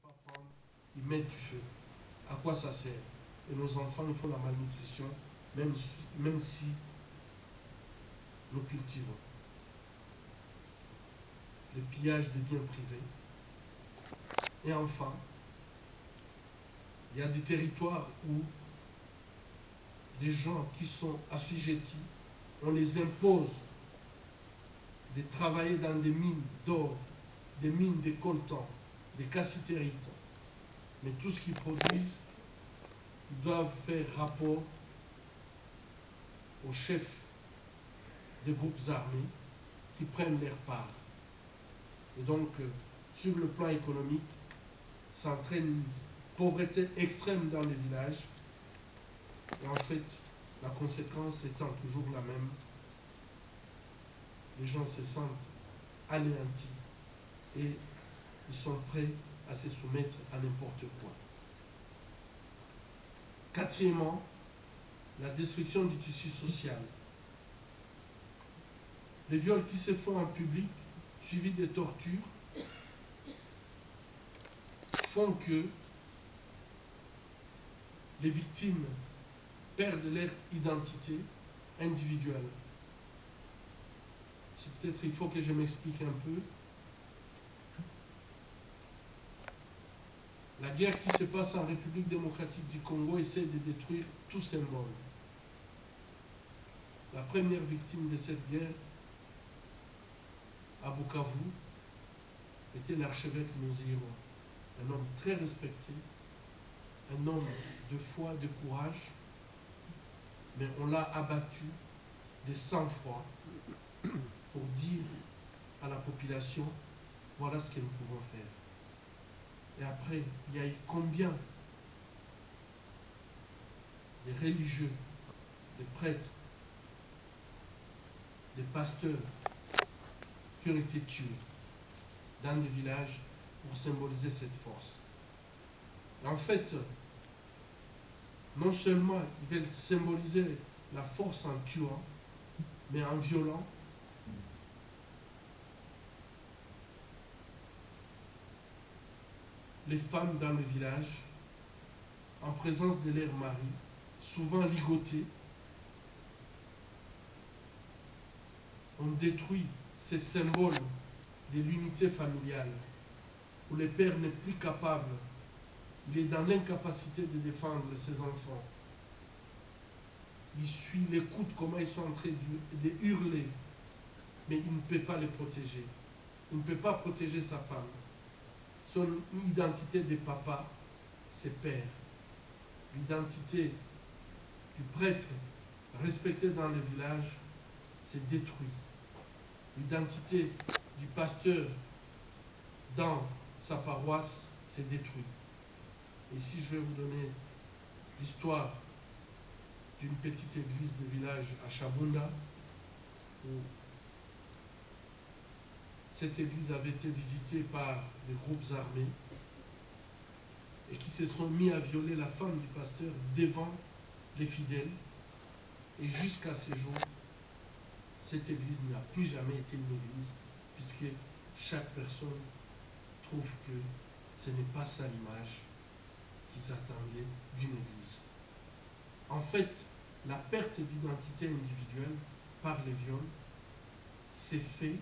pas prendre, ils mettent du feu. À quoi ça sert? Et nos enfants, ils font la malnutrition, même si nous cultivons. Le pillage des biens privés. Et enfin, il y a des territoires où des gens qui sont assujettis, on les impose de travailler dans des mines d'or, des mines de coltan, des cassitérites. Mais tout ce qu'ils produisent, ils doivent faire rapport aux chefs des groupes armés qui prennent leur part. Et donc, sur le plan économique, ça entraîne une pauvreté extrême dans les villages. Et en fait, la conséquence étant toujours la même. Les gens se sentent anéantis et ils sont prêts à se soumettre à n'importe quoi. Quatrièmement, la destruction du tissu social. Les viols qui se font en public, suivis des tortures, font que les victimes perdent leur identité individuelle. Peut-être il faut que je m'explique un peu. La guerre qui se passe en République démocratique du Congo essaie de détruire tout symbole. La première victime de cette guerre, à Bukavu, était l'archevêque Muziro, un homme très respecté, un homme de foi, de courage, mais on l'a abattu de sang-froid pour dire à la population, voilà ce que nous pouvons faire. Et après, il y a eu combien de religieux, de prêtres, de pasteurs qui ont été tués dans des villages pour symboliser cette force. Et en fait, non seulement ils veulent symboliser la force en tuant, mais en violant. Les femmes dans le village, en présence de leurs maris, souvent ligotées, on détruit ces symboles de l'unité familiale, où le père n'est plus capable, il est dans l'incapacité de défendre ses enfants. Il suit, il écoute comment ils sont en train de hurler, mais il ne peut pas les protéger. Il ne peut pas protéger sa femme. Son identité de papa, c'est père. L'identité du prêtre respecté dans le village, c'est détruit. L'identité du pasteur dans sa paroisse, c'est détruit. Et si je vais vous donner l'histoire d'une petite église de village à Chabunda, où cette église avait été visitée par des groupes armés et qui se sont mis à violer la femme du pasteur devant les fidèles. Et jusqu'à ce jour, cette église n'a plus jamais été une église, puisque chaque personne trouve que ce n'est pas ça l'image qu'ils attendaient d'une église. En fait, la perte d'identité individuelle par les viols s'est fait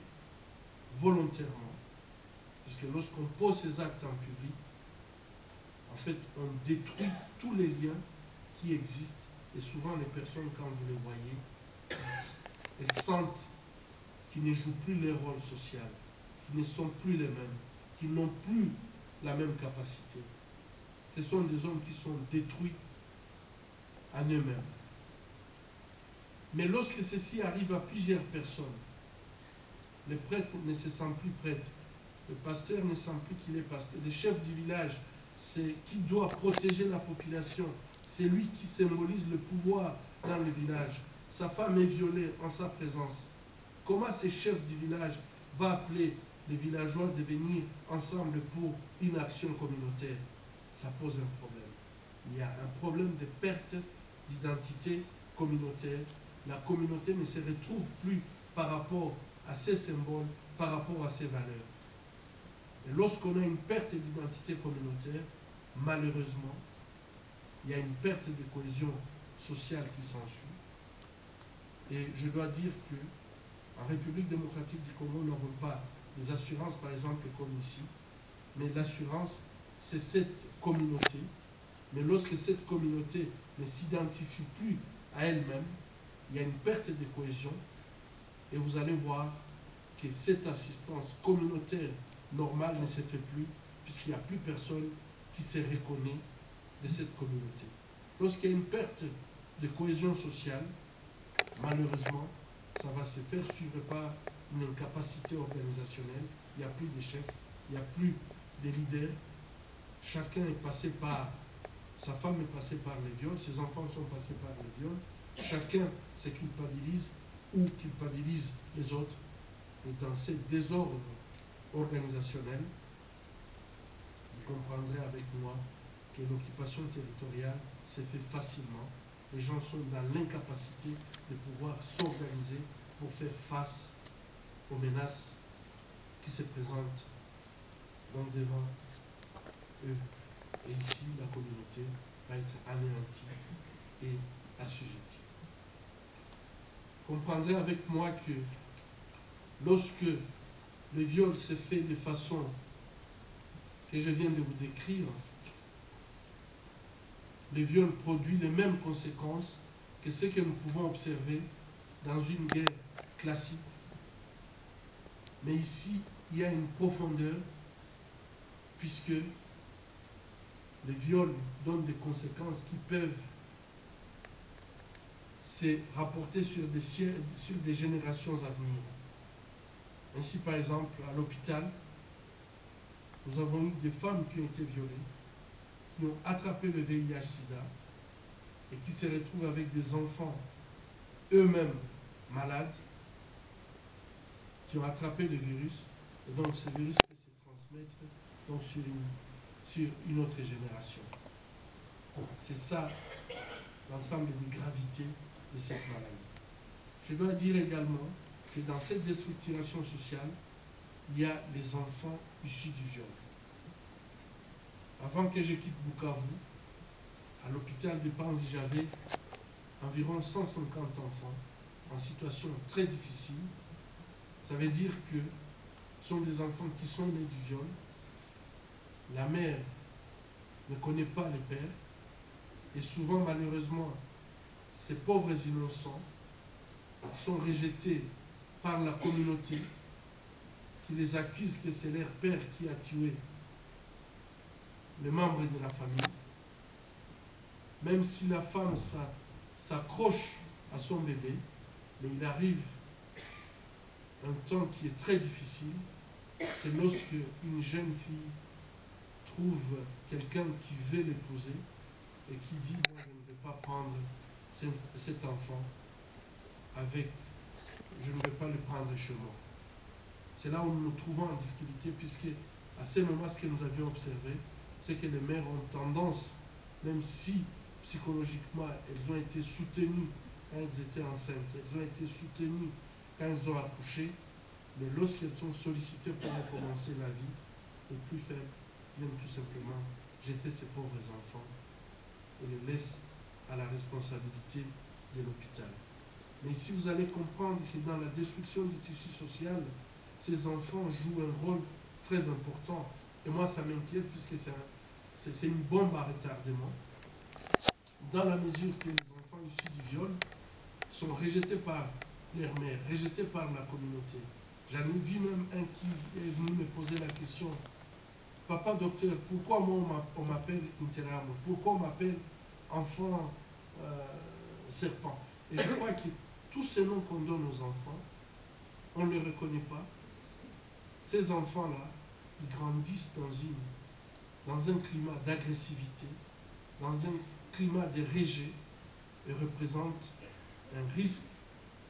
volontairement, puisque lorsqu'on pose ces actes en public, en fait, on détruit tous les liens qui existent, et souvent les personnes, quand vous les voyez, elles sentent qu'ils ne jouent plus leur rôle social, qu'ils ne sont plus les mêmes, qu'ils n'ont plus la même capacité. Ce sont des hommes qui sont détruits en eux-mêmes. Mais lorsque ceci arrive à plusieurs personnes, le prêtre ne se sent plus prêtre, le pasteur ne sent plus qu'il est pasteur, le chef du village, c'est qui doit protéger la population, c'est lui qui symbolise le pouvoir dans le village. Sa femme est violée en sa présence. Comment ce chef du village va appeler les villageois de venir ensemble pour une action communautaire? Ça pose un problème. Il y a un problème de perte d'identité communautaire. La communauté ne se retrouve plus par rapport à ses symboles, par rapport à ses valeurs. Et lorsqu'on a une perte d'identité communautaire, malheureusement, il y a une perte de cohésion sociale qui s'ensuit. Et je dois dire que en République démocratique du Congo, nous n'avons pas des assurances, par exemple, comme ici, mais l'assurance, c'est cette communauté. Mais lorsque cette communauté ne s'identifie plus à elle-même, il y a une perte de cohésion, et vous allez voir que cette assistance communautaire normale ne se fait plus, puisqu'il n'y a plus personne qui se reconnaît de cette communauté. Lorsqu'il y a une perte de cohésion sociale, malheureusement, ça va se faire suivre par une incapacité organisationnelle. Il n'y a plus de chefs, il n'y a plus de leaders. Chacun est passé par, sa femme est passée par les viols, ses enfants sont passés par les viols. Chacun se culpabilise ou culpabilise les autres. Et dans ces désordres organisationnels, vous comprendrez avec moi que l'occupation territoriale se fait facilement. Les gens sont dans l'incapacité de pouvoir s'organiser pour faire face aux menaces qui se présentent donc devant eux. Et ici, la communauté va être anéantie et assujettie. Comprendrez avec moi que lorsque le viol se fait de façon que je viens de vous décrire, le viol produit les mêmes conséquences que ce que nous pouvons observer dans une guerre classique. Mais ici, il y a une profondeur, puisque le viol donne des conséquences qui peuvent se rapporter sur des générations à venir. Ainsi, par exemple, à l'hôpital, nous avons eu des femmes qui ont été violées, qui ont attrapé le VIH-Sida et qui se retrouvent avec des enfants eux-mêmes malades, qui ont attrapé le virus, et donc ce virus peut se transmettre donc sur une autre génération. C'est ça l'ensemble des gravités de cette maladie. Je dois dire également que dans cette déstructuration sociale, il y a les enfants issus du viol. Avant que je quitte Bukavu, à l'hôpital de Panzi, j'avais environ 150 enfants en situation très difficile. Ça veut dire que ce sont des enfants qui sont nés du viol. La mère ne connaît pas le père. Et souvent, malheureusement, ces pauvres innocents sont rejetés par la communauté qui les accuse que c'est leur père qui a tué les membres de la famille. Même si la femme s'accroche à son bébé, mais il arrive un temps qui est très difficile, c'est lorsque une jeune fille trouve quelqu'un qui veut l'épouser et qui dit « moi je ne vais pas prendre cet enfant avec, je ne vais pas le prendre chez moi ». C'est là où nous nous trouvons en difficulté, puisque à ce moment, ce que nous avions observé, c'est que les mères ont tendance, même si psychologiquement elles ont été soutenues quand elles étaient enceintes, elles ont été soutenues quand elles ont accouché, mais lorsqu'elles sont sollicitées pour recommencer la vie, les plus faibles viennent tout simplement jeter ces pauvres enfants et les laissent à la responsabilité de l'hôpital. Mais ici, vous allez comprendre que dans la destruction du tissu social, ces enfants jouent un rôle très important. Et moi, ça m'inquiète puisque c'est une bombe à retardement. Dans la mesure que les enfants issus du viol sont rejetés par leur mère, rejetés par la communauté. J'en ai vu même un qui est venu me poser la question: papa docteur, pourquoi moi on m'appelle Interamo? Pourquoi on m'appelle enfant serpent? Et je crois que tous ces noms qu'on donne aux enfants, on ne les reconnaît pas. Ces enfants-là, ils grandissent dans un climat d'agressivité, dans un climat de rejet, et représentent un risque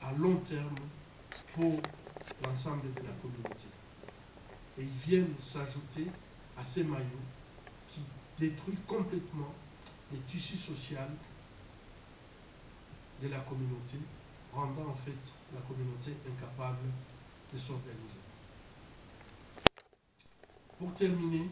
à long terme pour l'ensemble de la communauté. Et ils viennent s'ajouter à ces maillots qui détruisent complètement les tissus sociaux de la communauté, rendant en fait la communauté incapable de s'organiser. Pour terminer,